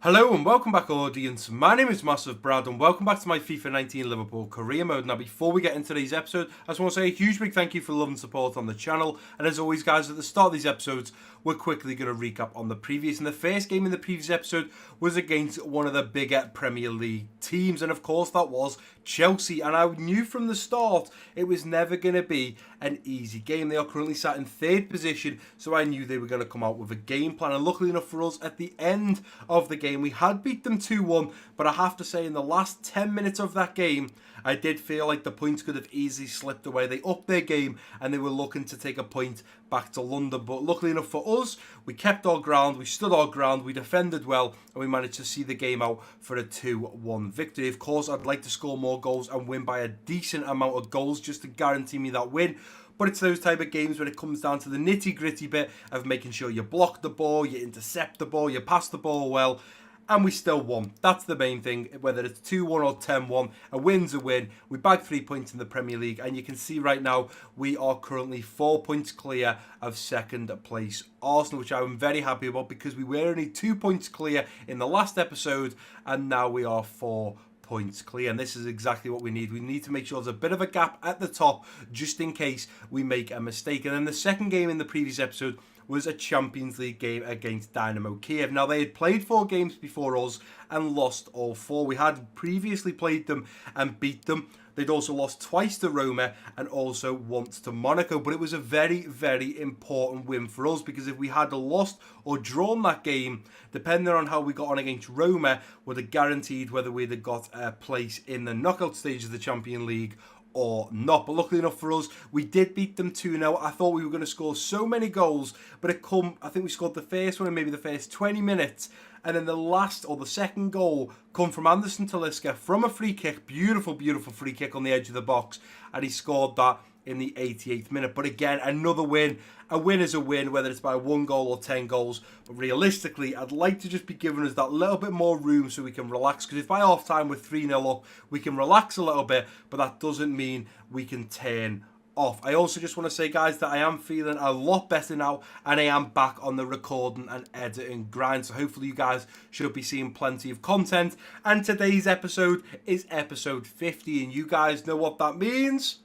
Hello and welcome back, audience. My name is MassiveBrad and welcome back to my FIFA 19 Liverpool career mode. Now, before we get into today's episode, I just want to say a huge big thank you for love and support on the channel. And as always, guys, at the start of these episodes, we're quickly going to recap on the previous. And the first game in the previous episode was against one of the bigger Premier League teams. And of course, that was Chelsea. And I knew from the start it was never going to be an easy game. They are currently sat in third position, so I knew they were going to come out with a game plan. And luckily enough for us, at the end of the game, we had beat them 2-1, but I have to say in the last 10 minutes of that game, I did feel like the points could have easily slipped away. They upped their game and they were looking to take a point back to London. But luckily enough for us, we kept our ground, we stood our ground, we defended well, and we managed to see the game out for a 2-1 victory. Of course, I'd like to score more goals and win by a decent amount of goals just to guarantee me that win. But it's those type of games when it comes down to the nitty-gritty bit of making sure you block the ball, you intercept the ball, you pass the ball well. And we still won. That's the main thing. Whether it's 2-1 or 10-1, a win's a win. We bagged 3 points in the Premier League, and you can see right now we are currently 4 points clear of second place Arsenal, which I'm very happy about because we were only 2 points clear in the last episode, and now we are 4 points clear, and this is exactly what we need. We need to make sure there's a bit of a gap at the top just in case we make a mistake. And then the second game in the previous episode was a Champions League game against Dynamo Kiev. Now, they had played 4 games before us and lost all 4. We had previously played them and beat them. They'd also lost twice to Roma and also once to Monaco. But it was a very, very important win for us because if we had lost or drawn that game, depending on how we got on against Roma, would have guaranteed whether we'd have got a place in the knockout stage of the Champions League or not. But luckily enough for us, we did beat them 2-0. I thought we were going to score so many goals, but I think we scored the first one in maybe the first 20 minutes. And then the last or the second goal come from Anderson Talisca from a free kick. Beautiful, beautiful free kick on the edge of the box. And he scored that in the 88th minute. But again, another win. A win is a win, whether it's by 1 goal or 10 goals. But realistically, I'd like to just be giving us that little bit more room so we can relax. Because if by half time we're 3-0 up, we can relax a little bit. But that doesn't mean we can turn off. I also just want to say, guys, that I am feeling a lot better now, and I am back on the recording and editing grind. So hopefully you guys should be seeing plenty of content. And today's episode is episode 50, and you guys know what that means?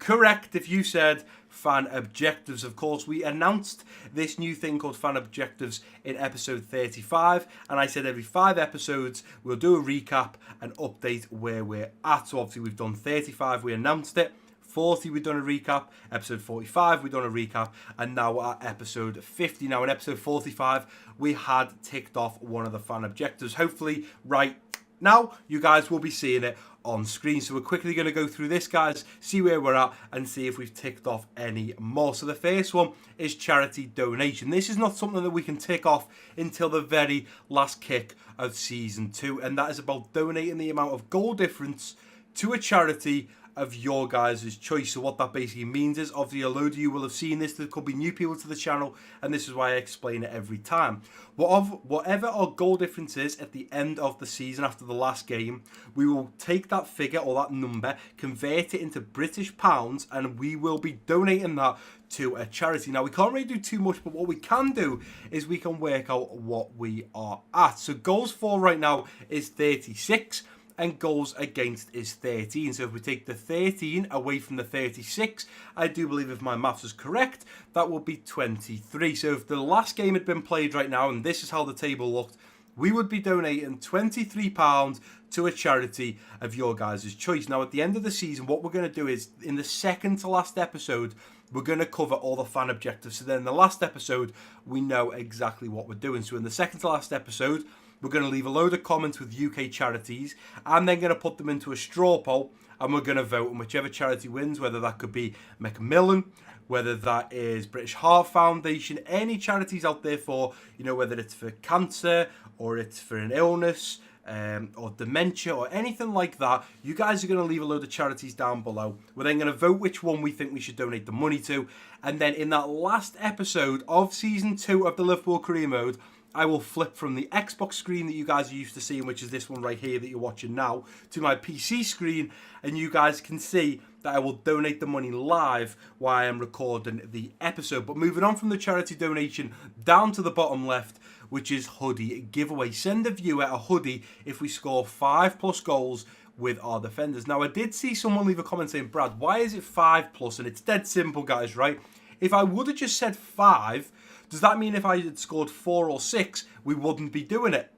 Correct, if you said fan objectives. Of course, we announced this new thing called fan objectives in episode 35, and I said every 5 episodes we'll do a recap and update where we're at. So obviously we've done 35, we announced it. 40, we've done a recap. Episode 45, we've done a recap. And now we're at episode 50. Now, in episode 45, we had ticked off one of the fan objectives. Hopefully, right now, you guys will be seeing it on screen. So we're quickly going to go through this, guys, see where we're at, and see if we've ticked off any more. So the first one is charity donation. This is not something that we can tick off until the very last kick of Season 2. And that is about donating the amount of goal difference to a charity of your guys' choice. So what that basically means is, obviously a load of you will have seen this. There could be new people to the channel, and this is why I explain it every time. Whatever our goal difference is at the end of the season after the last game, we will take that figure or that number, convert it into British pounds, and we will be donating that to a charity. Now, we can't really do too much, but what we can do is we can work out what we are at. So goals for right now is 36. And goals against is 13. So if we take the 13 away from the 36, I do believe if my maths is correct, that would be 23. So if the last game had been played right now, and this is how the table looked, we would be donating £23 to a charity of your guys' choice. Now, at the end of the season, what we're going to do is, in the second to last episode, we're going to cover all the fan objectives. So then in the last episode, we know exactly what we're doing. So in the second to last episode, we're going to leave a load of comments with UK charities and then going to put them into a straw poll, and we're going to vote on whichever charity wins, whether that could be Macmillan, whether that is British Heart Foundation, any charities out there for, whether it's for cancer or it's for an illness or dementia or anything like that. You guys are going to leave a load of charities down below. We're then going to vote which one we think we should donate the money to. And then in that last episode of Season 2 of the Liverpool Career Mode, I will flip from the Xbox screen that you guys are used to seeing, which is this one right here that you're watching now, to my PC screen, and you guys can see that I will donate the money live while I'm recording the episode. But moving on from the charity donation down to the bottom left, which is hoodie giveaway. Send a viewer a hoodie if we score 5+ goals with our defenders. Now, I did see someone leave a comment saying, Brad, why is it 5+? And it's dead simple, guys, right? If I would have just said 5, does that mean if I had scored 4 or 6, we wouldn't be doing it?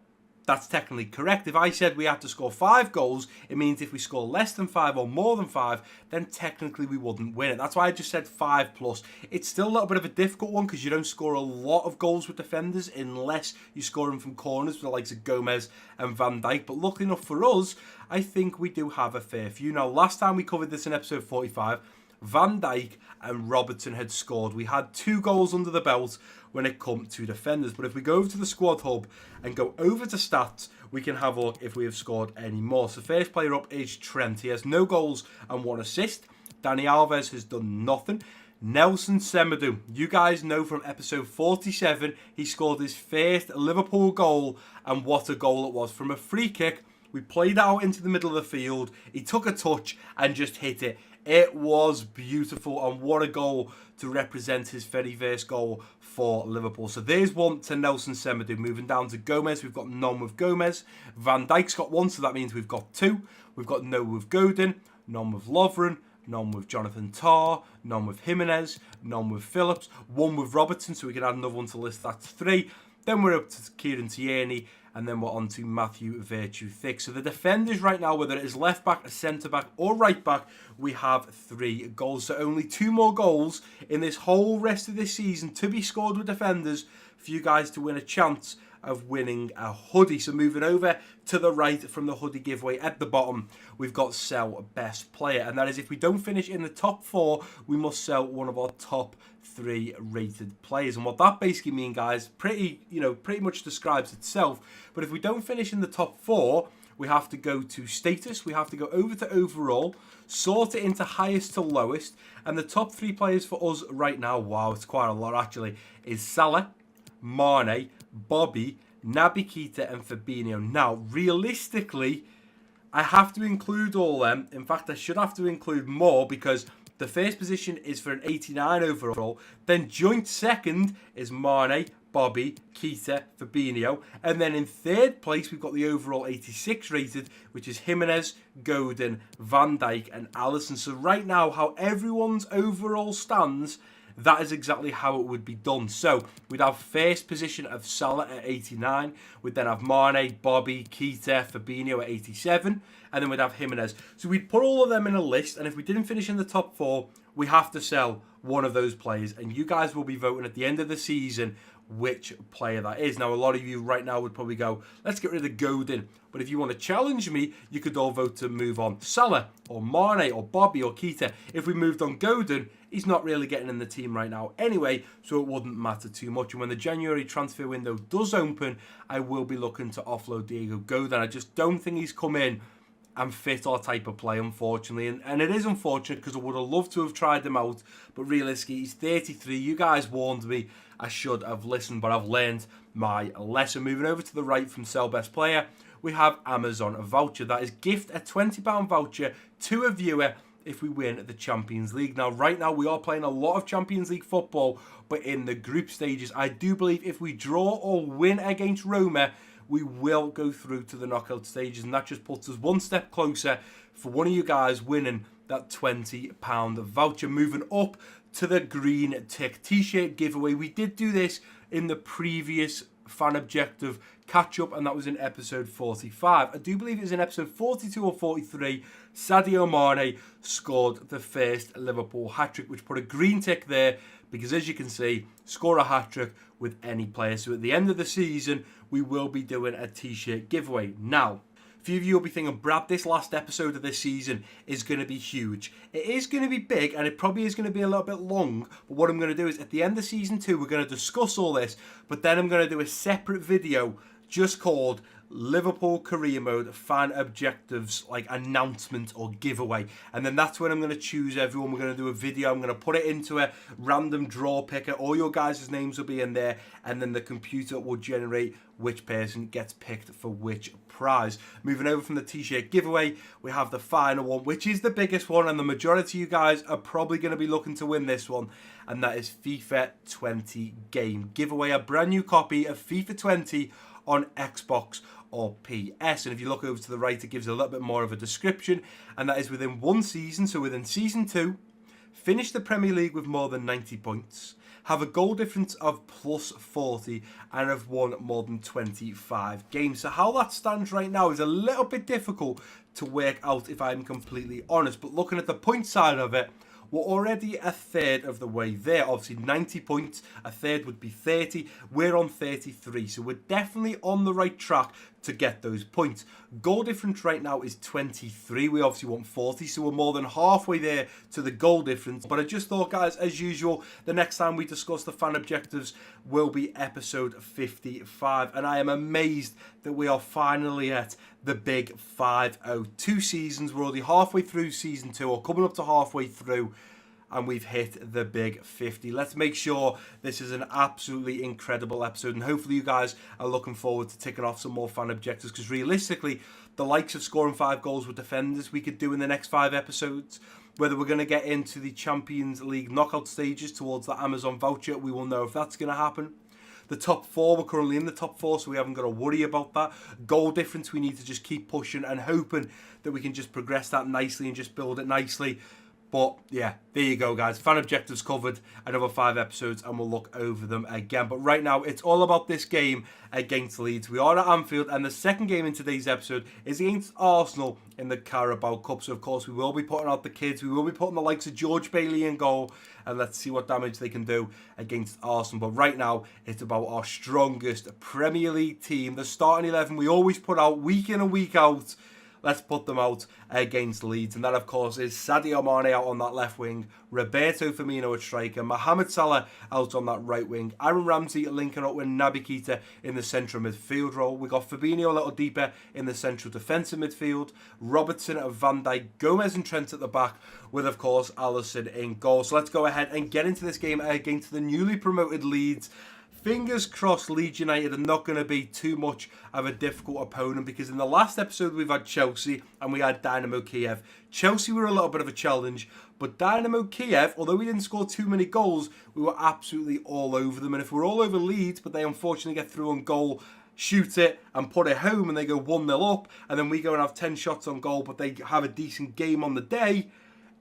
That's technically correct. If I said we had to score 5 goals, it means if we score less than 5 or more than 5, then technically we wouldn't win it. That's why I just said 5+. It's still a little bit of a difficult one because you don't score a lot of goals with defenders unless you score them from corners with the likes of Gomez and Van Dijk. But luckily enough for us, I think we do have a fair few. Now, last time we covered this in episode 45, Van Dijk and Robertson had scored. We had 2 goals under the belt when it comes to defenders. But if we go over to the squad hub and go over to stats, we can have a look if we have scored any more. So first player up is Trent. He has no goals and 1 assist. Dani Alves has done nothing. Nelson Semedo, you guys know from episode 47, he scored his first Liverpool goal, and what a goal it was. From a free kick, we played it out into the middle of the field. He took a touch and just hit it. It was beautiful, and what a goal to represent his very first goal for Liverpool. So there's one to Nelson Semedo. Moving down to Gomez, we've got none with Gomez. Van Dijk's got 1, so that means we've got 2. We've got no with Godin, none with Lovren, none with Jonathan Tah, none with Jimenez, none with Phillips, 1 with Robertson, so we can add another one to the list. That's 3. Then we're up to Kieran Tierney, and then we're on to Matthew Virtue Thick. So the defenders right now, whether it is left back, centre back, or right back, we have 3 goals. So only 2 more goals in this whole rest of this season to be scored with defenders for you guys to win a chance of winning a hoodie. So moving over to the right from the hoodie giveaway at the bottom, we've got sell best player, and that is if we don't finish in the top 4, we must sell one of our top 3 rated players. And what that basically means, guys, pretty much describes itself. But if we don't finish in the top 4, we have to go to status, we have to go over to overall, sort it into highest to lowest, and the top 3 players for us right now, wow, it's quite a lot actually, is Salah, Mane, Bobby, Naby Keita and Fabinho. Now, realistically, I have to include all them. In fact, I should have to include more because the first position is for an 89 overall. Then joint second is Mane, Bobby, Keita, Fabinho. And then in third place, we've got the overall 86 rated, which is Jimenez, Godin, Van Dijk and Alisson. So right now, how everyone's overall stands, that is exactly how it would be done. So we'd have first position of Salah at 89. We'd then have Mane, Bobby, Keita, Fabinho at 87. And then we'd have Jimenez. So we'd put all of them in a list. And if we didn't finish in the top 4, we have to sell one of those players. And you guys will be voting at the end of the season which player that is. Now, a lot of you right now would probably go, let's get rid of Godin. But if you want to challenge me, you could all vote to move on Salah or Mane or Bobby or Keita. If we moved on Godin, he's not really getting in the team right now anyway, so it wouldn't matter too much. And when the January transfer window does open, I will be looking to offload Diego Godin. I just don't think he's come in and fit our type of play, unfortunately. And it is unfortunate because I would have loved to have tried him out. But realistically, he's 33. You guys warned me. I should have listened, but I've learned my lesson. Moving over to the right from Sell Best Player, we have Amazon voucher. That is gift a £20 voucher to a viewer if we win the Champions League. Now, right now, we are playing a lot of Champions League football, but in the group stages, I do believe if we draw or win against Roma, we will go through to the knockout stages, and that just puts us one step closer for one of you guys winning that £20 voucher. Moving up to the green tick t-shirt giveaway. We did do this in the previous fan objective catch-up, and that was in episode 45. I do believe it was in episode 42 or 43. Sadio Mane scored the first Liverpool hat-trick, which put a green tick there because, as you can see, score a hat-trick with any player. So at the end of the season, we will be doing a t-shirt giveaway. Now, a few of you will be thinking, Brad, this last episode of this season is going to be huge. It is going to be big, and it probably is going to be a little bit long. But what I'm going to do is, at the end of season 2, we're going to discuss all this. But then I'm going to do a separate video just called Liverpool Career Mode Fan Objectives, like announcement or giveaway. And then that's when I'm going to choose everyone. We're going to do a video. I'm going to put it into a random draw picker. All your guys' names will be in there. And then the computer will generate which person gets picked for which prize. Moving over from the t-shirt giveaway, we have the final one, which is the biggest one. And the majority of you guys are probably going to be looking to win this one. And that is FIFA 20 game giveaway. A brand new copy of FIFA 20 on Xbox or PS. And if you look over to the right, it gives a little bit more of a description, and that is within one season, so within season 2, finish the Premier League with more than 90 points, have a goal difference of plus 40, and have won more than 25 games. So how that stands right now is a little bit difficult to work out, if I'm completely honest, but looking at the point side of it, we're already a third of the way there. Obviously 90 points, a third would be 30. We're on 33, so we're definitely on the right track to get those points. Goal difference right now is 23. We obviously want 40, so we're more than halfway there to the goal difference. But I just thought, guys, as usual, the next time we discuss the fan objectives will be episode 55. And I am amazed that we are finally at the big 5-0. 2 seasons, we're already halfway through season 2, or coming up to halfway through, and we've hit the big 50. Let's make sure this is an absolutely incredible episode, and hopefully you guys are looking forward to ticking off some more fan objectives, because realistically, the likes of scoring 5 goals with defenders we could do in the next 5 episodes. Whether we're going to get into the Champions League knockout stages towards the Amazon voucher, we will know if that's going to happen. The top 4, we're currently in the top 4, so we haven't got to worry about that. Goal difference, we need to just keep pushing and hoping that we can just progress that nicely and just build it nicely. But yeah, there you go, guys. Fan objectives covered, another 5 episodes, and we'll look over them again. But right now, it's all about this game against Leeds. We are at Anfield, and the second game in today's episode is against Arsenal in the Carabao Cup. So, of course, we will be putting out the kids. We will be putting the likes of George Bailey in goal, and let's see what damage they can do against Arsenal. But right now, it's about our strongest Premier League team, the starting 11 we always put out week in and week out. Let's put them out against Leeds. And that, of course, is Sadio Mane out on that left wing, Roberto Firmino at striker, Mohamed Salah out on that right wing, Aaron Ramsey linking up with Naby Keita in the central midfield role. We got Fabinho a little deeper in the central defensive midfield, Robertson, Van Dijk, Gomez and Trent at the back, with, of course, Alisson in goal. So let's go ahead and get into this game against the newly promoted Leeds. Fingers crossed Leeds United are not going to be too much of a difficult opponent, because in the last episode we've had Chelsea and we had Dynamo Kiev. Chelsea were a little bit of a challenge, but Dynamo Kiev, although we didn't score too many goals, we were absolutely all over them. And if we're all over Leeds, but they unfortunately get through on goal, shoot it and put it home, and they go 1-0 up, and then we go and have 10 shots on goal, but they have a decent game on the day,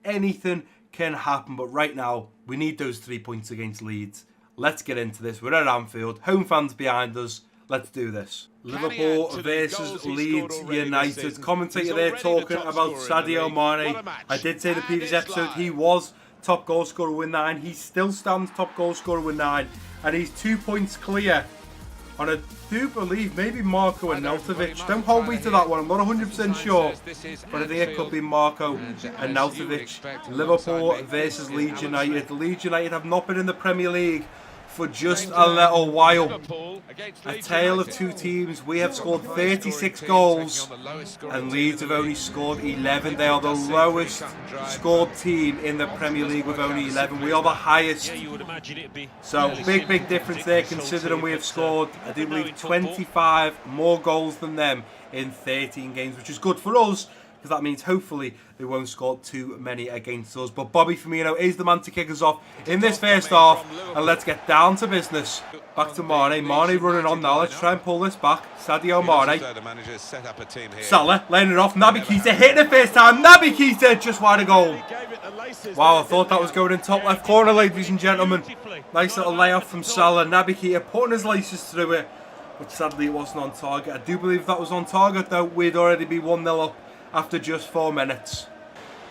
anything can happen. But right now, we need those 3 points against Leeds. Let's get into this. We're at Anfield. Home fans behind us. Let's do this. Liverpool versus Leeds United. Commentator there talking about Sadio Mane. I did say in the previous episode he was top goal scorer with 9. He still stands top goal scorer with 9. And he's 2 points clear on, I do believe, maybe Marco Arnautovic. Don't hold me to that one. I'm not 100% sure. But I think it could be Marco Arnautovic. Liverpool versus Leeds United. Leeds United have not been in the Premier League for just a little while. A tale of 2 teams. We have scored 36 goals and Leeds have only scored 11. They are the lowest scored team in the Premier League with only 11. We are the highest. So big difference there, considering we have scored, I do believe, 25 more goals than them in 13 games, which is good for us, because that means hopefully they won't score too many against us. But Bobby Firmino is the man to kick us off in this first half, and let's get down to business. Back to Mane. Mane running on now. Let's try and pull this back. Sadio Mane. Salah laying it off. Naby Keita hitting it first time. Naby Keita just wide of goal. Wow, I thought that was going in top left corner, ladies and gentlemen. Nice little layoff from Salah. Naby Keita putting his laces through it, but sadly it wasn't on target. I do believe that was on target though. We'd already be 1-0 up after just 4 minutes.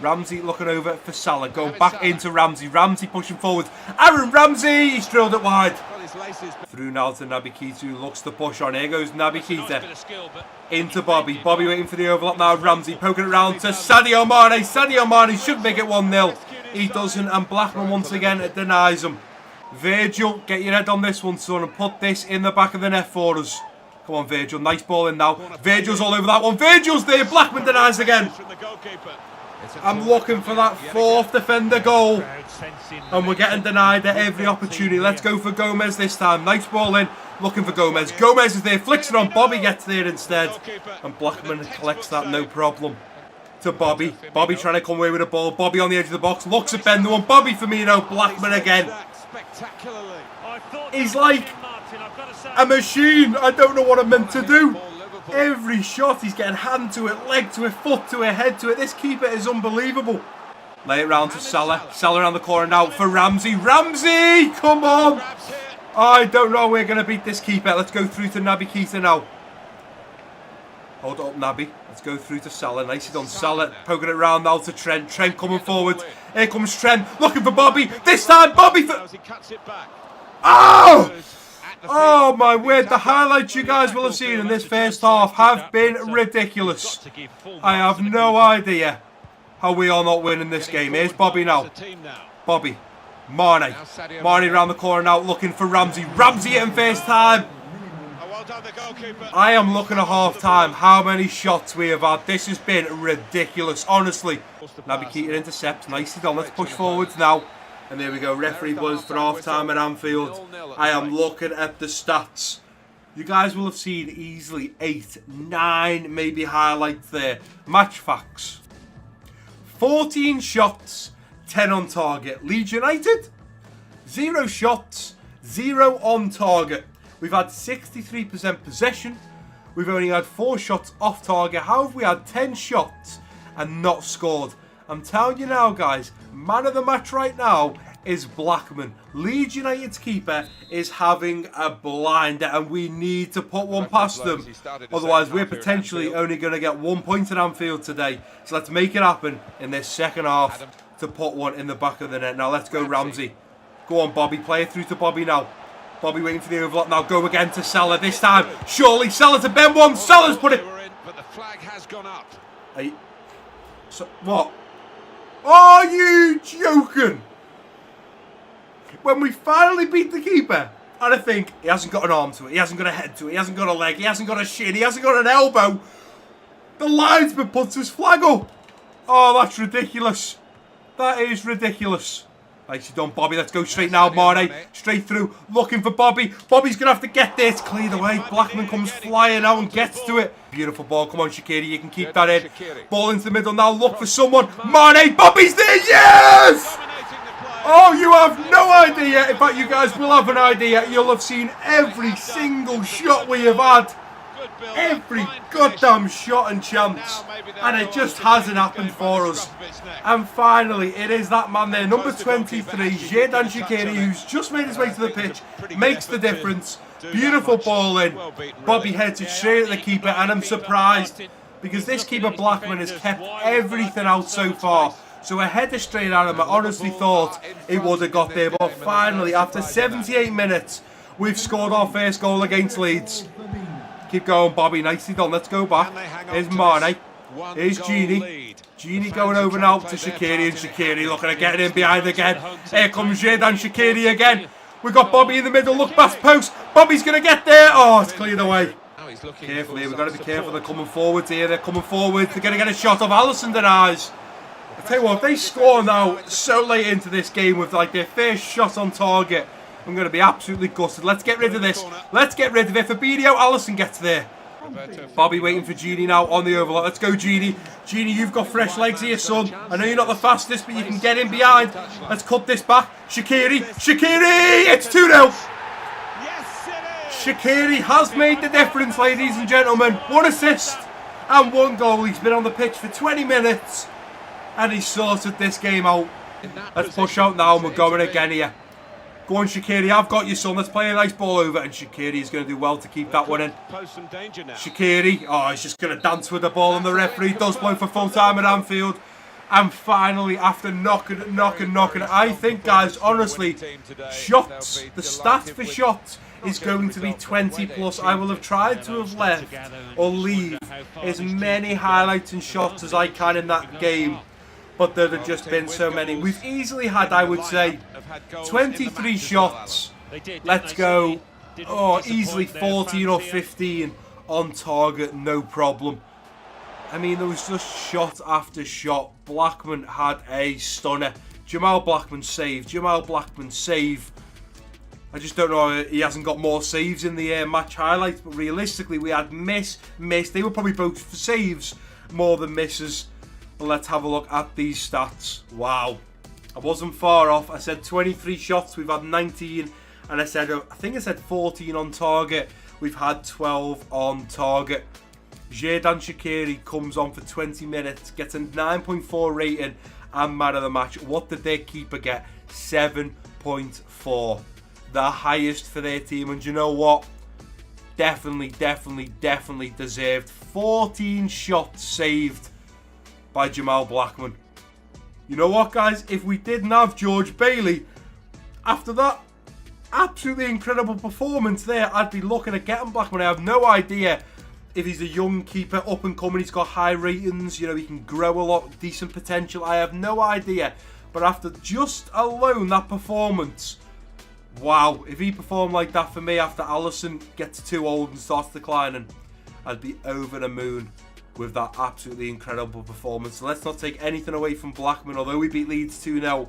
Ramsey looking over for Salah, going back into Ramsey. Ramsey pushing forward. Aaron Ramsey! He's drilled it wide. Through now to Naby Keita, who looks to push on. Here goes Naby Keita. Into Bobby. Bobby waiting for the overlap now. Ramsey poking it round to Sadio Mane. Sadio Mane should make it 1-0. He doesn't, and Blackman once again denies him. Virgil, get your head on this one, son, and put this in the back of the net for us. Come on, Virgil. Nice ball in now. Virgil's all over that one. Virgil's there. Blackman denies again. I'm looking for that fourth defender goal. And we're getting denied at every opportunity. Let's go for Gomez this time. Nice ball in. Looking for Gomez. Gomez is there. Flicks it on. Bobby gets there instead. And Blackman collects that no problem. To Bobby. Bobby trying to come away with the ball. Bobby on the edge of the box. Looks at Ben. The one. Bobby Firmino. Blackman again. He's like a machine. I don't know what I'm meant to do. Every shot he's getting hand to it, leg to it, foot to it, head to it. This keeper is unbelievable. Lay it round to Salah. Salah around the corner now for Ramsey. Ramsey! Come on! I don't know we're going to beat this keeper. Let's go through to Naby Keita now. Hold up, Naby. Let's go through to Salah. Nicely done. Salah poking it round now to Trent. Trent coming forward. Here comes Trent. Looking for Bobby. This time, Bobby for... Oh! Oh my word, the highlights you guys will have seen in this first half have been ridiculous. I have no idea how we are not winning this game. Here's Bobby now. Bobby. Mane. Mane around the corner now looking for Ramsey. Ramsey hitting first time. I am looking at half time how many shots we have had. This has been ridiculous, honestly. Naby Keita intercepts. Nicely done. Let's push forwards now. And there we go, referee blows for half-time at Anfield. I am looking at the stats. You guys will have seen easily 8, 9 maybe highlights there. Match facts. 14 shots, 10 on target. Leeds United, 0 shots, 0 on target. We've had 63% possession. We've only had 4 shots off target. How have we had 10 shots and not scored? I'm telling you now, guys, man of the match right now is Blackman. Leeds United's keeper is having a blinder and we need to put one past them. Otherwise, we're potentially only going to get 1 point at Anfield today. So let's make it happen in this second half to put one in the back of the net. Now, let's go Ramsey. Go on, Bobby. Play it through to Bobby now. Bobby waiting for the overlap now. Go again to Salah this time. Surely Salah to Ben one. Salah's put it. But the flag has gone up. Hey. So, what? Are you joking? When we finally beat the keeper, and I think he hasn't got an arm to it, he hasn't got a head to it, he hasn't got a leg, he hasn't got a shin, he hasn't got an elbow, the linesman puts his flag up. Oh, that's ridiculous. That is ridiculous. Nicely done, Bobby. Let's go straight now, Mane. Straight through, looking for Bobby. Bobby's going to have to get there. It's cleared away. Blackman comes flying out and gets to it. Beautiful ball. Come on, Shaqiri. You can keep that in. Ball into the middle now. Look for someone. Mane. Bobby's there. Yes! Oh, you have no idea. In fact, you guys will have an idea. You'll have seen every single shot we have had. Every goddamn shot and chance, and it just hasn't happened for us. And finally, it is that man there, number 23, Xherdan Shaqiri, who's just made his way to the pitch, makes the difference. Beautiful ball in. Bobby heads it straight at the keeper, and I'm surprised because this keeper Blackman has kept everything out so far. So a header straight at him, I honestly thought it would have got there, but finally, after 78 minutes, we've scored our first goal against Leeds. Keep going, Bobby. Nicely done. Let's go back. Here's Mane. Here's Genie. Genie going over now to Shaqiri, and Shaqiri looking at getting in behind again. Here comes Xherdan Shaqiri again. We've got Bobby in the middle. Look past post. Bobby's going to get there. Oh, it's cleared away. Careful here. We've got to be careful. They're coming forward here. They're coming forward. They're going to get a shot off. Alisson denies. I tell you what, if they score now so late into this game with like their first shot on target, I'm going to be absolutely gutted. Let's get rid of this. Let's get rid of it. Fabinho, Alisson gets there. Bobby waiting for Genie now on the overlap. Let's go, Genie. Genie, you've got fresh legs here, son. I know you're not the fastest, but you can get in behind. Let's cut this back. Shaqiri. Shaqiri! It's 2-0. Shaqiri has made the difference, ladies and gentlemen. 1 assist and 1 goal. He's been on the pitch for 20 minutes, and he's sorted this game out. Let's push out now, and we're going again here. Go on, Shaqiri. I've got you, son. Let's play a nice ball over. And Shaqiri is going to do well to keep that one in. Shaqiri. Oh, he's just going to dance with the ball. And the referee does blow for full time at Anfield. And finally, after knocking, I think, guys, honestly, shots, the stat for shots is going to be 20 plus. I will have tried to have left or leave as many highlights and shots as I can in that game. But there have just been so many. We've easily had, I would say, 23 shots. Let's go Oh, easily 14 or 15 on target, no problem. I mean, there was just shot after shot. Blackman had a stunner. Jamal Blackman save. Jamal Blackman save. I just don't know, he hasn't got more saves in the match highlights, but realistically we had miss. They were probably both for saves more than misses. But let's have a look at these stats. Wow, I wasn't far off. I said 23 shots, we've had 19, and I think I said 14 on target. We've had 12 on target. Xherdan Shaqiri comes on for 20 minutes, gets a 9.4 rating and man of the match. What did their keeper get? 7.4. The highest for their team, and you know what? Definitely deserved. 14 shots saved by Jamal Blackman. You know what, guys? If we didn't have George Bailey, after that absolutely incredible performance there, I'd be looking at getting Blackman. I have no idea if he's a young keeper, up and coming, he's got high ratings, you know, he can grow a lot, decent potential. I have no idea. But after just alone that performance, wow, if he performed like that for me after Alisson gets too old and starts declining, I'd be over the moon with that absolutely incredible performance. So let's not take anything away from Blackman. Although we beat Leeds 2-0,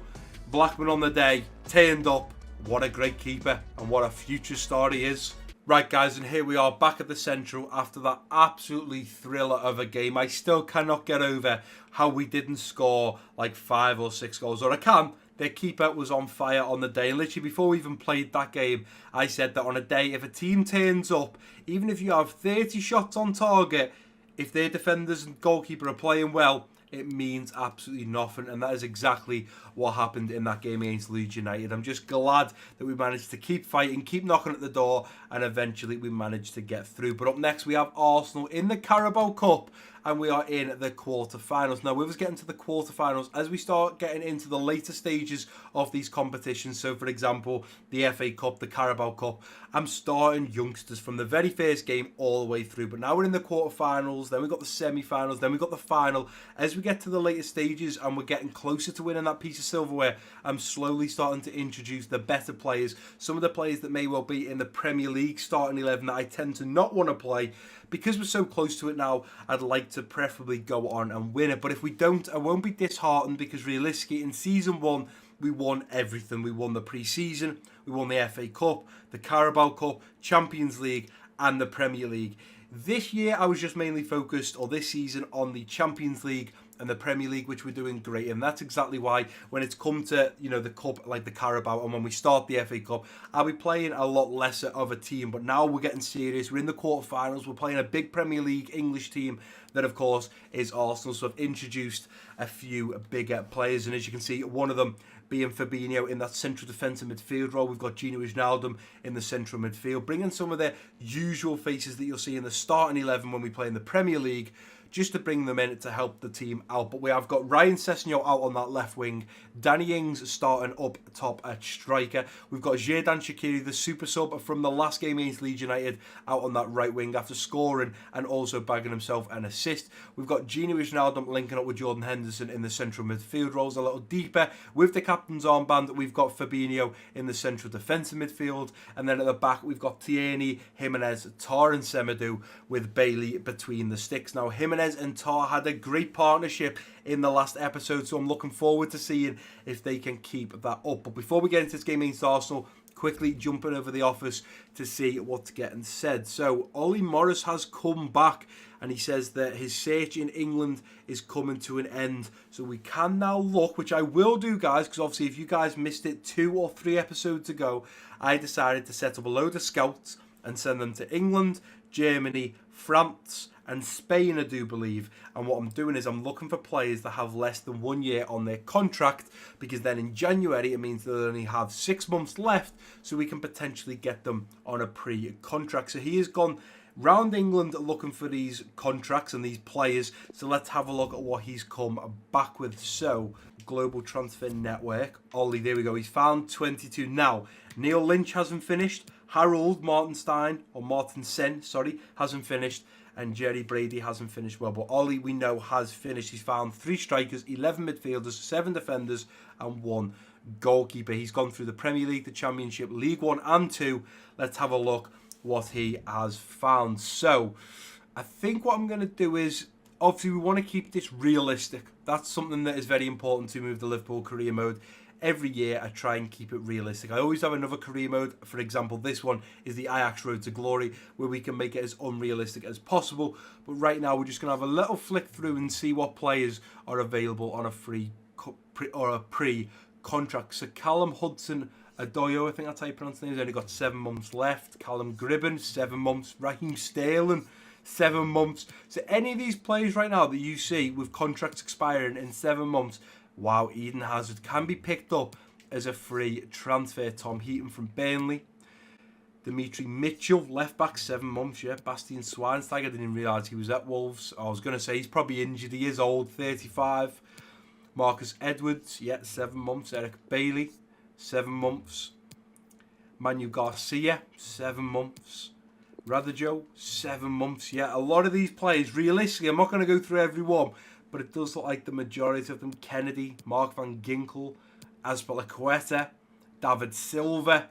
Blackman on the day turned up. What a great keeper and what a future star he is. Right, guys, and here we are back at the Central after that absolutely thriller of a game. I still cannot get over how we didn't score like 5 or 6 goals. Or I can. Their keeper was on fire on the day. And literally before we even played that game, I said that on a day, if a team turns up, even if you have 30 shots on target, if their defenders and goalkeeper are playing well, it means absolutely nothing. And that is exactly what happened in that game against Leeds United. I'm just glad that we managed to keep fighting, keep knocking at the door, and eventually we managed to get through. But up next we have Arsenal in the Carabao Cup, and we are in the quarterfinals. Now, with us getting to the quarterfinals, as we start getting into the later stages of these competitions, so for example, the FA Cup, the Carabao Cup, I'm starting youngsters from the very first game all the way through. But now we're in the quarterfinals, then we've got the semi-finals, then we've got the final. As we get to the later stages and we're getting closer to winning that piece of silverware, I'm slowly starting to introduce the better players, some of the players that may well be in the Premier League starting 11 that I tend to not want to play. Because we're so close to it now, I'd like to preferably go on and win it. But if we don't, I won't be disheartened, because realistically, in Season 1, we won everything. We won the pre-season, we won the FA Cup, the Carabao Cup, Champions League, and the Premier League. This year, I was just mainly focused, or this season, on the Champions League and the Premier League, which we're doing great. And that's exactly why when it's come to, you know, the Cup, like the Carabao, and when we start the FA Cup, I'll be playing a lot lesser of a team. But now we're getting serious. We're in the quarterfinals. We're playing a big Premier League English team that, of course, is Arsenal. So I've introduced a few bigger players. And as you can see, one of them being Fabinho in that central defensive midfield role. We've got Gino Wijnaldum in the central midfield, bringing some of their usual faces that you'll see in the starting 11 when we play in the Premier League, just to bring them in to help the team out. But we have got Ryan Sessegnon out on that left wing, Danny Ings starting up top at striker. We've got Xherdan Shaqiri, the super sub from the last game against Leeds United, out on that right wing after scoring and also bagging himself an assist. We've got Gino Wijnaldum linking up with Jordan Henderson in the central midfield roles a little deeper. With the captain's armband, we've got Fabinho in the central defensive midfield. And then at the back, we've got Tierney, Jimenez, Tar and Semedo with Bailey between the sticks. Now, Jimenez and Tar had a great partnership in the last episode, so I'm looking forward to seeing if they can keep that up. But before we get into this game against Arsenal, quickly jumping over the office to see what's getting said. So Ollie Morris has come back, and he says that his search in England is coming to an end. So we can now look, which I will do, guys, because obviously if you guys missed it 2 or 3 episodes ago, I decided to set up a load of scouts and send them to England, Germany, France and Spain, I do believe. And what I'm doing is I'm looking for players that have less than 1 year on their contract, because then in January it means they'll only have 6 months left, so we can potentially get them on a pre-contract. So he has gone round England looking for these contracts and these players. So let's have a look at what he's come back with. So Global Transfer Network, Ollie, there we go, he's found 22. Now Neil Lynch hasn't finished, Harold Martinsen, hasn't finished, and Jerry Brady hasn't finished well. But Ollie, we know, has finished. He's found 3 strikers, 11 midfielders, 7 defenders, and 1 goalkeeper. He's gone through the Premier League, the Championship, League 1 and 2. Let's have a look what he has found. So, I think what I'm going to do is, obviously we want to keep this realistic. That's something that is very important to move the Liverpool career mode. Every year I try and keep it realistic. I always have another career mode. For example, this one is the Ajax Road to Glory, where we can make it as unrealistic as possible. But right now we're just going to have a little flick through and see what players are available on a pre-contract. So Callum Hudson-Odoi, I think that's how you pronounce his name, he's only got 7 months left. Callum Gribben, 7 months. Raheem Sterling, 7 months. So any of these players right now that you see with contracts expiring in 7 months, wow, Eden Hazard can be picked up as a free transfer. Tom Heaton from Burnley. Dimitri Mitchell, left back, 7 months, yeah. Bastian Schweinsteiger, I didn't realise he was at Wolves. I was going to say he's probably injured. He is old, 35. Marcus Edwards, yeah, 7 months. Eric Bailey, 7 months. Manu Garcia, 7 months. Radajo, 7 months. Yeah, a lot of these players, realistically, I'm not going to go through every one, but it does look like the majority of them. Kennedy, Mark van Ginkel, Azpilicueta, David Silva.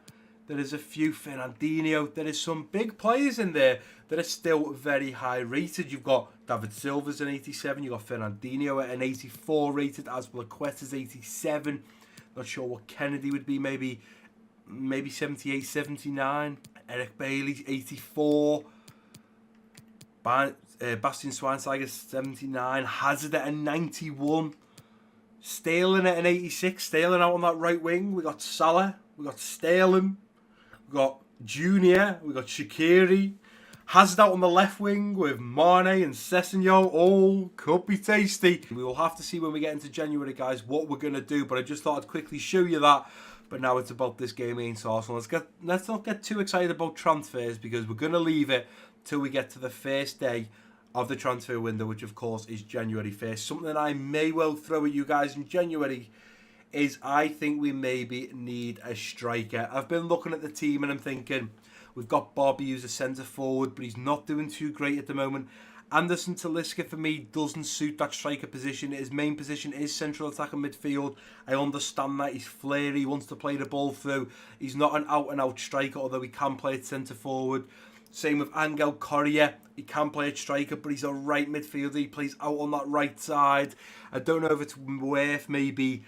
There is a few. Fernandinho. There is some big players in there that are still very high rated. You've got David Silva's an 87. You've got Fernandinho at an 84 rated. Azpilicueta's 87. Not sure what Kennedy would be. Maybe 78, 79. Eric Bailey, 84. Bastian Schweinsteiger, 79. Hazard at a 91. Sterling at an 86. Sterling out on that right wing. We got Salah. We got Sterling. We got Junior. We got Shaqiri. Hazard out on the left wing with Mane and Sessegnon. Oh, could be tasty. We will have to see when we get into January, guys, what we're going to do. But I just thought I'd quickly show you that. But now it's about this game against Arsenal. Let's not get too excited about transfers, because we're going to leave it till we get to the first day of the transfer window, which of course is January 1st. Something that I may well throw at you guys in January is I think we maybe need a striker. I've been looking at the team and I'm thinking, we've got Bobby who's a centre forward, but he's not doing too great at the moment. Anderson Talisca for me doesn't suit that striker position. His main position is central attack and midfield. I understand that. He's flary, he wants to play the ball through. He's not an out-and-out striker, although he can play at centre forward. Same with Angel Correa. He can play at striker, but he's a right midfielder. He plays out on that right side. I don't know if it's worth maybe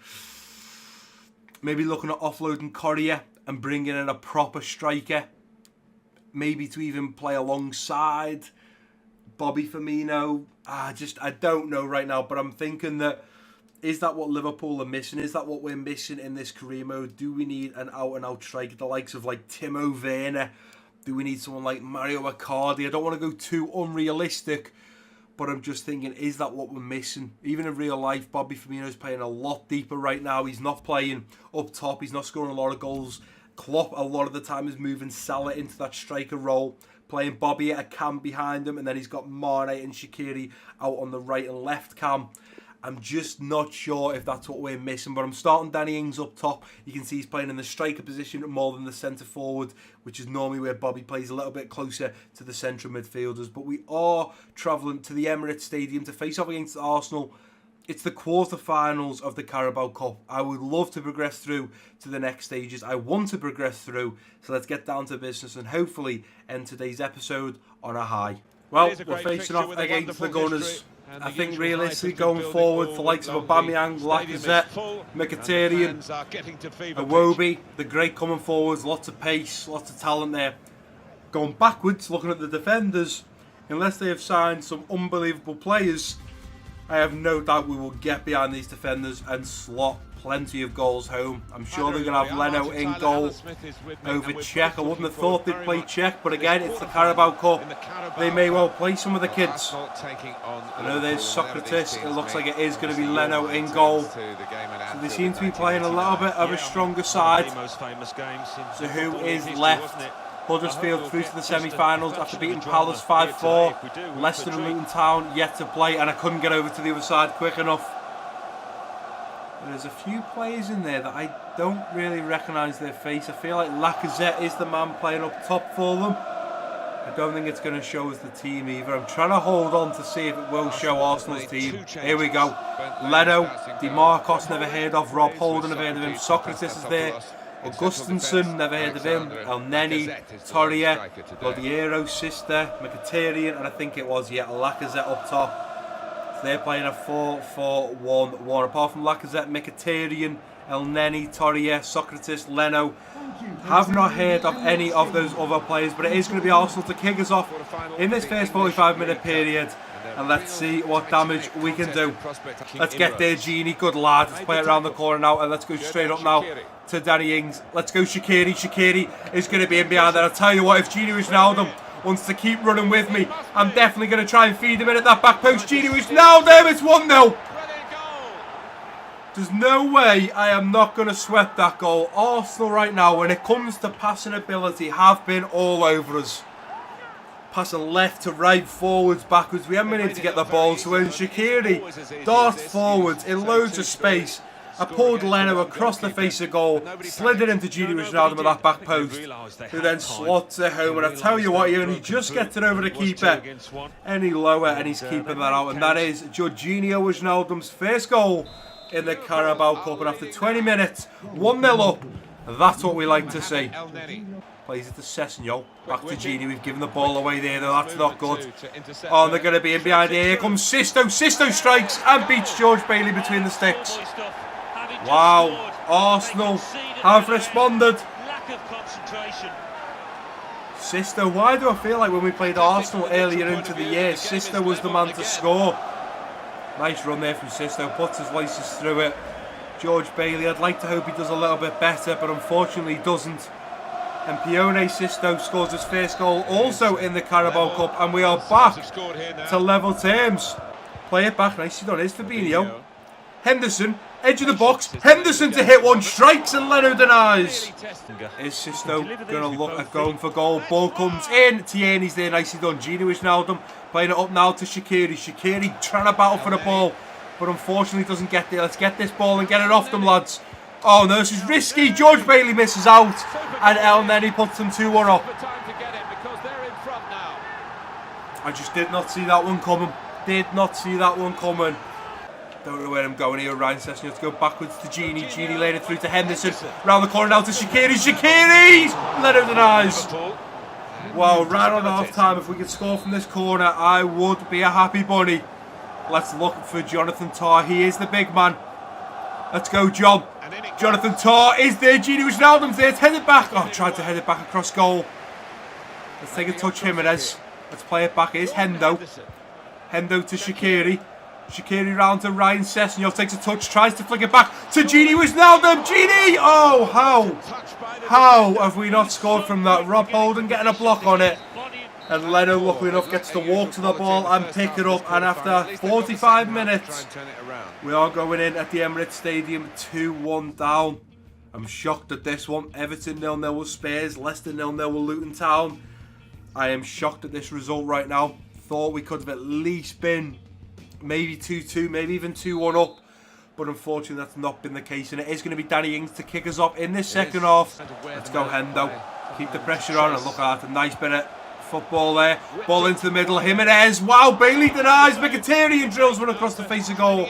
looking at offloading Correa and bringing in a proper striker. Maybe to even play alongside Bobby Firmino. I don't know right now, but I'm thinking that, is that what Liverpool are missing? Is that what we're missing in this career mode? Do we need an out-and-out striker, the likes of like Timo Werner? Do we need someone like Mario Icardi? I don't want to go too unrealistic, but I'm just thinking, is that what we're missing? Even in real life, Bobby Firmino's playing a lot deeper right now. He's not playing up top. He's not scoring a lot of goals. Klopp, a lot of the time, is moving Salah into that striker role, playing Bobby at a cam behind him, and then he's got Mane and Shaqiri out on the right and left cam. I'm just not sure if that's what we're missing, but I'm starting Danny Ings up top. You can see he's playing in the striker position more than the centre forward, which is normally where Bobby plays a little bit closer to the central midfielders. But we are travelling to the Emirates Stadium to face off against Arsenal. It's the quarterfinals of the Carabao Cup. I would love to progress through to the next stages. I want to progress through, so let's get down to business and hopefully end today's episode on a high. Well, we're facing off against the Gunners. I think realistically going forward, the likes of Aubameyang, Lacazette, Mkhitaryan, Iwobi, the great coming forwards, lots of pace, lots of talent there. Going backwards, looking at the defenders, unless they have signed some unbelievable players, I have no doubt we will get behind these defenders and slot plenty of goals home. I'm sure they're going to have Leno in goal over Czech. I wouldn't have thought they'd play Czech, but again, it's the Carabao Cup. They may well play some of the kids. I know there's Socrates. It looks like it is going to be Leno in goal. So they seem to be playing a little bit of a stronger side. So who is left? Huddersfield through to the semi-finals after beating Palace 5-4. Leicester and Luton Town yet to play, and I couldn't get over to the other side quick enough. There's a few players in there that I don't really recognise their face. I feel like Lacazette is the man playing up top for them. I don't think it's going to show us the team either. I'm trying to hold on to see if it will show Arsenal's team. Here we go. Leno, DeMarcos, never heard of. Rob Holding, never heard of him. Socrates is there. Augustinsson, never heard of him. El Neni, Torreira, Lodiero, Sister, Mkhitaryan, and I think it was, Lacazette up top. So they're playing a 4-4-1-1. Apart from Lacazette, Mkhitaryan, El Neni, Torreira, Socrates, Leno. Have not heard of any of those other players, but it is going to be Arsenal to kick us off in this first 45-minute period. And let's see what damage we can do. Let's get there, Genie. Good lad. Let's play it around the corner now, and let's go straight up now to Danny Ings. Let's go, Shaqiri. Shaqiri is going to be in behind there. I'll tell you what, if Genie Wijnaldum wants to keep running with me, I'm definitely going to try and feed him in at that back post. Genie Wijnaldum, it's 1-0. There's no way I am not going to sweat that goal. Arsenal right now, when it comes to passing ability, have been all over us. Passing left to right, forwards, backwards. We haven't been able to get the ball. So when Shaqiri darts forwards in loads of space, I pulled Leno across the face of goal, slid it into Gini Wijnaldum at that back post, who then slots it home. And I tell you what, he only just gets it over the keeper. Any lower, and he's keeping that out. And that is Jorginho Wijnaldum's first goal in the Carabao Cup, and after 20 minutes, 1-0 up. That's what we like to see. Plays it to Sessegnon, back to Gini. We've given the ball away there, though. That's not good. Oh, they're going to be in behind here. Here comes Sisto. Sisto strikes and beats George Bailey between the sticks. Wow, Arsenal have responded. Sisto, why do I feel like when we played Arsenal earlier into the year, Sisto was the man to score? Nice run there from Sisto, puts his laces through it. George Bailey, I'd like to hope he does a little bit better, but unfortunately he doesn't. And Pione Sisto scores his first goal also in the Carabao Cup, and we are back to level terms. Play it back, nicely done, is Fabinho. Henderson, edge of the box, Henderson to hit one, strikes and Leno denies. Is Sisto going to look at going for goal? Ball comes in, Tierney's there, nicely done. Gini Wijnaldum playing it up now to Shaqiri. Shaqiri trying to battle for the ball, but unfortunately doesn't get there. Let's get this ball and get it off them, lads. Oh no, this is risky. George Bailey misses out, and El Neni puts them 2-1 up. I just did not see that one coming. Did not see that one coming. Don't know where I'm going here. Ryan Sessegnon. Let's go backwards to Gini. Gini laying it through to Henderson. Round the corner now to Shaqiri. Shaqiri! Leno denies. Wow, right on half time. If we could score from this corner, I would be a happy bunny. Let's look for Jonathan Tah. He is the big man. Let's go, John. Jonathan Tah is there. Gini Wijnaldum's there. It's headed back. Oh, tried to head it back across goal. Let's take a touch, Jimenez. Let's play it back. Here's Hendo. Hendo to Shaqiri. Shaqiri round to Ryan Sessegnon. Takes a touch. Tries to flick it back to Gini Wijnaldum. Gini! Oh, how? How have we not scored from that? Rob Holding getting a block on it. And Leno, luckily enough, gets to walk to the ball and pick it up. And after 45 minutes, we are going in at the Emirates Stadium 2-1 down. I'm shocked at this one. Everton 0-0 with Spurs. Leicester 0-0 with Luton Town. I am shocked at this result right now. Thought we could have at least been maybe 2-2, maybe even 2-1 up. But unfortunately, that's not been the case. And it is going to be Danny Ings to kick us off in this second half. Let's go, Hendo. Keep the pressure on and look at that. A nice bit of football there. Ball into the middle. Jimenez. Wow, Bailey denies. Mkhitaryan drills one across the face of goal.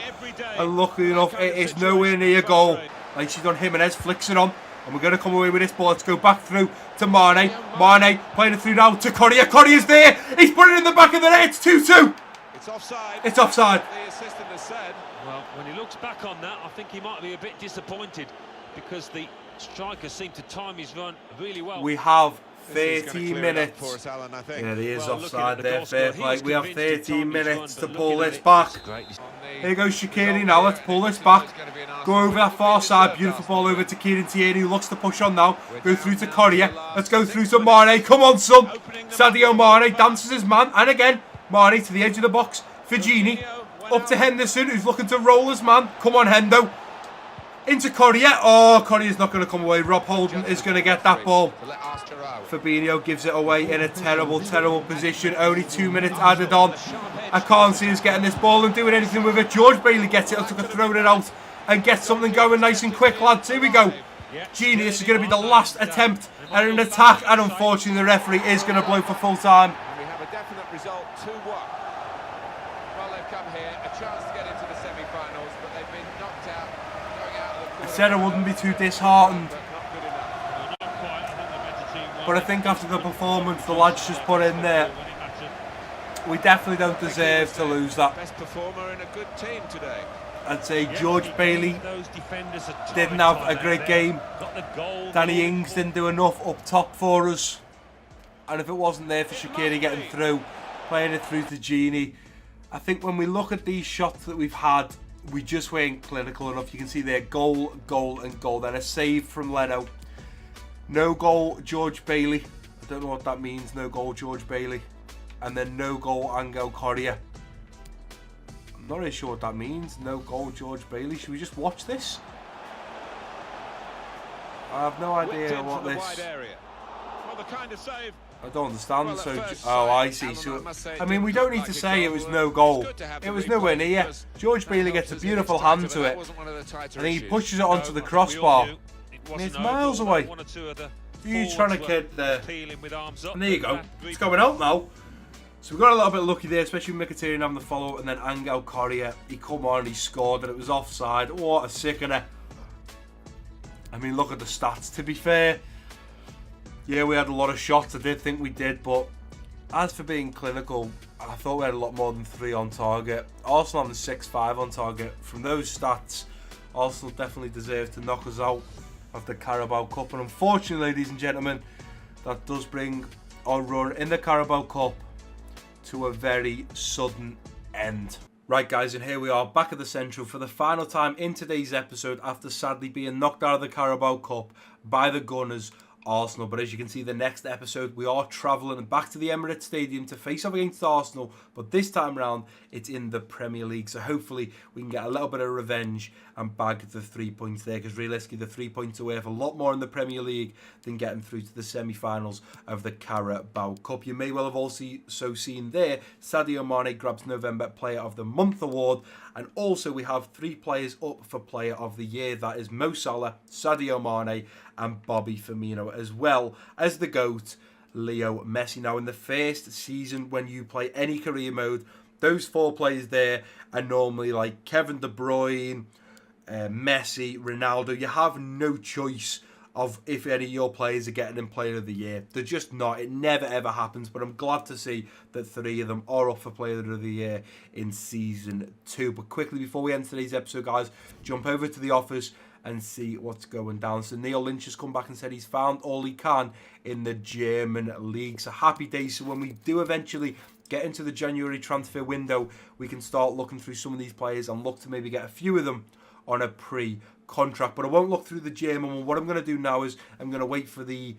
And luckily enough, it is nowhere near goal. Like she's done, Jimenez flicks it on. And we're going to come away with this ball. Let's go back through to Mane. Mane playing it through now to Correa. Correa's there. He's putting it in the back of the net. It's 2-2. It's offside. It's offside. The assistant has said. Well, when he looks back on that, I think he might be a bit disappointed because the striker seemed to time his run really well. We have 30 minutes. For us, Alan, I think. Yeah, he is offside there. Fair play. We have 13 minutes to pull this back. Here goes Shaqiri now. Let's pull this back. Go over that far side. Beautiful ball over to Kieran Tierney, who looks to push on now. Go through to Correa. Let's go through to Mane. Come on, son. Sadio Mane dances his man. And again, Mane to the edge of the box. Figini. Up to Henderson, who's looking to roll his man. Come on, Hendo. Into Correa. Oh, Correa's not going to come away. Rob Holding is going to get that ball. Fabinho gives it away in a terrible, terrible position. Only 2 minutes added on. I can't see us getting this ball and doing anything with it. George Bailey gets it. Looks like throwing it out and get something going nice and quick, lads. Here we go. Genie, this is going to be the last attempt and an attack, and unfortunately the referee is going to blow for full time. And we have a definite result, 2-1. Well, they've come here, a chance to get into the semi-finals, but they've been knocked out, going out of the I said I wouldn't be too disheartened, but not good enough. Not quite. I think the better team won. but I think after the performance the lads just put in there, When it mattered. we definitely don't deserve to lose that. Best performer in a good team today. I'd say Yeah, George he Bailey gave those defenders a tight didn't have time a great out game. there. Got the goal. Danny Ings didn't do enough up top for us. And if it wasn't there for Shaqiri getting through, playing it through to Genie, I think when we look at these shots that we've had, we just weren't clinical enough. You can see there, goal, goal and goal. Then a save from Leno. No goal, George Bailey. I don't know what that means, no goal, George Bailey. And then no goal, Angel Correa. I'm not really sure what that means. No goal, George Bailey. Should we just watch this? I have no idea what this... Well, the kind of save. I don't understand. Well, So, first oh, I sight, see. Alan, So, I must say it I mean, we didn't don't look need to like a say it goal. was no goal. It's good to have It the was replay nowhere near. because George Bailey that gets a helps us beautiful in this hand title, to but that it, wasn't one of the tighter and he issues. pushes it onto No, the I think crossbar. we all knew it And it's wasn't miles over, away. although one or two of the He's trying to forwards were kid there. peeling with arms up, And there you but go. that It's brief- going out now. So we got a little bit lucky there, especially with Mkhitaryan having the follow, and then Angel Correa, he come on and he scored, and it was offside. What a sickener. I mean, look at the stats. To be fair, yeah, we had a lot of shots. I did think we did, but as for being clinical, I thought we had a lot more than 3 on target. Arsenal having 6-5 on target. From those stats, Arsenal definitely deserve to knock us out of the Carabao Cup. And unfortunately, ladies and gentlemen, that does bring our run in the Carabao Cup to a very sudden end. Right guys, and here we are back at the Central for the final time in today's episode after sadly being knocked out of the Carabao Cup by the Gunners, Arsenal. But as you can see, the next episode we are travelling back to the Emirates Stadium to face off against Arsenal, but this time round it's in the Premier League, so hopefully we can get a little bit of revenge and bag the 3 points there, because realistically the 3 points are worth a lot more in the Premier League than getting through to the semi-finals of the Carabao Cup. You may well have also seen there Sadio Mane grabs November Player of the Month award, and also we have 3 players up for Player of the Year. That is Mo Salah, Sadio Mane and Bobby Firmino, as well as the GOAT, Leo Messi. Now, in the first season, when you play any career mode, those 4 players there are normally like Kevin De Bruyne, Messi, Ronaldo. You have no choice of if any of your players are getting in Player of the Year. They're just not. It never ever happens, but I'm glad to see that 3 of them are up for Player of the Year in Season 2. But quickly, before we end today's episode, guys, jump over to the office and see what's going down. So Neil Lynch has come back and said he's found all he can in the German league. So happy days. So when we do eventually get into the January transfer window, we can start looking through some of these players and look to maybe get a few of them on a pre-contract. But I won't look through the German one. What I'm going to do now is I'm going to wait for the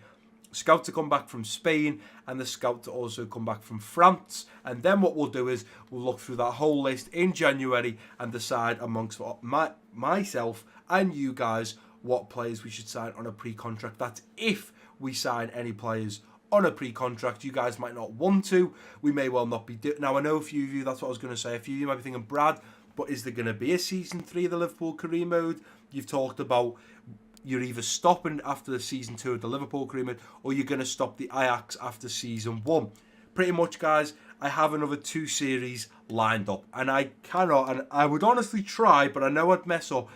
scout to come back from Spain and the scout to also come back from France, and then what we'll do is we'll look through that whole list in January and decide amongst myself and you guys what players we should sign on a pre-contract. That's if we sign any players on a pre-contract. You guys might not want to. We may well not be now I know a few of you, that's what I was going to say, a few of you might be thinking, Brad, but is there going to be a Season 3 of the Liverpool career mode? You've talked about you're either stopping after Season 2 of the Liverpool career mode, or you're going to stop the Ajax after Season 1. Pretty much, guys, I have another 2 series lined up, and I cannot, and I would honestly try, but I know I'd mess up.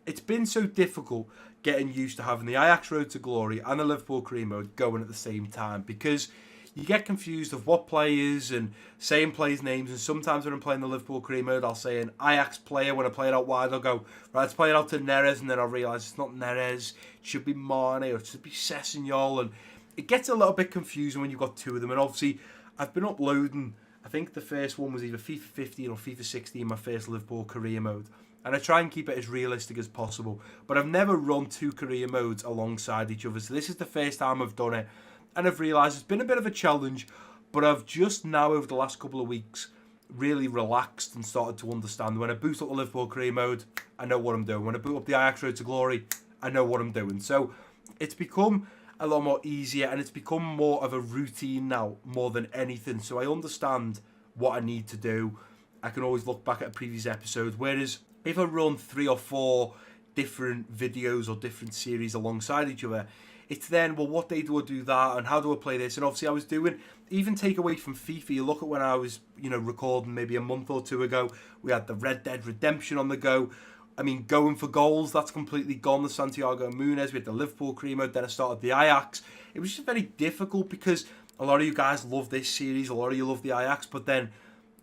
It's been so difficult getting used to having the Ajax Road to Glory and the Liverpool career mode going at the same time, because you get confused of what players and saying players' names, and sometimes when I'm playing the Liverpool career mode, I'll say an Ajax player. When I play it out wide, I'll go, right, let's play it out to Neres, and then I'll realise it's not Neres, it should be Mane, or it should be Sessegnon, and it gets a little bit confusing when you've got 2 of them. And obviously, I've been uploading, I think the first one was either FIFA 15 or FIFA 16, my first Liverpool career mode, and I try and keep it as realistic as possible, but I've never run 2 career modes alongside each other, so this is the first time I've done it. And I've realised it's been a bit of a challenge, but I've just now, over the last couple of weeks, really relaxed and started to understand. When I boot up the Liverpool career mode, I know what I'm doing. When I boot up the Ajax Road to Glory, I know what I'm doing. So it's become a lot more easier, and it's become more of a routine now, more than anything. So I understand what I need to do. I can always look back at a previous episode, whereas if I run 3 or 4 different videos or different series alongside each other, it's then, well, what day do I do that, and how do I play this? And obviously I was doing, even take away from FIFA, you look at when I was, recording maybe a month or two ago, we had the Red Dead Redemption on the go. I mean, going for goals, that's completely gone. The Santiago Munez, we had the Liverpool career mode, then I started the Ajax. It was just very difficult because a lot of you guys love this series, a lot of you love the Ajax, but then,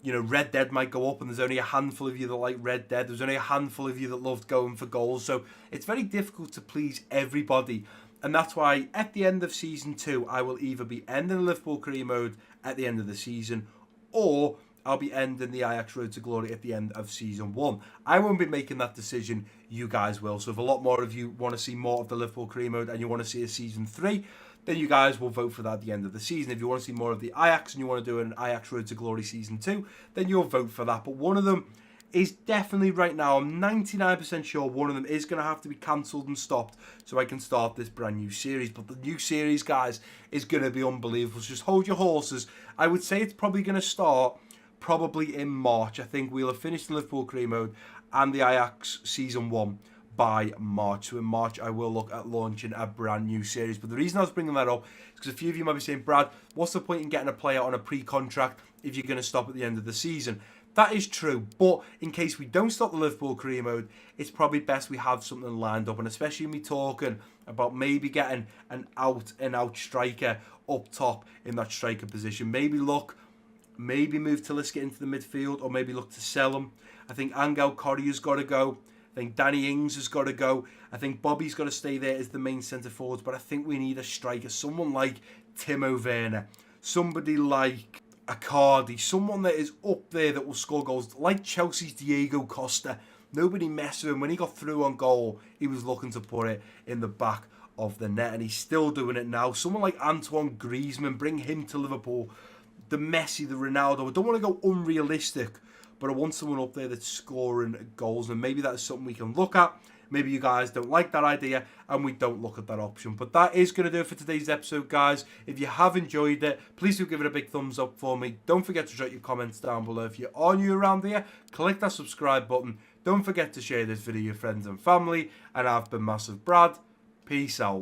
Red Dead might go up and there's only a handful of you that like Red Dead. There's only a handful of you that loved going for goals. So it's very difficult to please everybody. And that's why at the end of Season 2, I will either be ending the Liverpool career mode at the end of the season, or I'll be ending the Ajax Road to Glory at the end of Season 1. I won't be making that decision, you guys will. So if a lot more of you want to see more of the Liverpool career mode and you want to see a Season 3, then you guys will vote for that at the end of the season. If you want to see more of the Ajax and you want to do an Ajax Road to Glory Season 2, then you'll vote for that. But one of them is definitely right now, I'm 99% sure one of them is going to have to be cancelled and stopped so I can start this brand new series. But the new series, guys, is going to be unbelievable. So just hold your horses. I would say it's probably going to start probably in March. I think we'll have finished the Liverpool career mode and the Ajax Season 1 by March. So in March, I will look at launching a brand new series. But the reason I was bringing that up is because a few of you might be saying, Brad, what's the point in getting a player on a pre-contract if you're going to stop at the end of the season? That is true, but in case we don't stop the Liverpool career mode, it's probably best we have something lined up, and especially me talking about maybe getting an out-and-out striker up top in that striker position. Maybe move Talisca into the midfield, or maybe look to sell him. I think Angel Correa's got to go. I think Danny Ings has got to go. I think Bobby's got to stay there as the main centre forwards, but I think we need a striker, someone like Timo Werner, somebody like Icardi, someone that is up there that will score goals, like Chelsea's Diego Costa. Nobody messed with him. When he got through on goal, he was looking to put it in the back of the net, and he's still doing it now. Someone like Antoine Griezmann, bring him to Liverpool. The Messi, the Ronaldo. I don't want to go unrealistic, but I want someone up there that's scoring goals, and maybe that's something we can look at. Maybe you guys don't like that idea, and we don't look at that option. But that is going to do it for today's episode, guys. If you have enjoyed it, please do give it a big thumbs up for me. Don't forget to drop your comments down below. If you are new around here, click that subscribe button. Don't forget to share this video with your friends and family. And I've been Massive Brad. Peace out.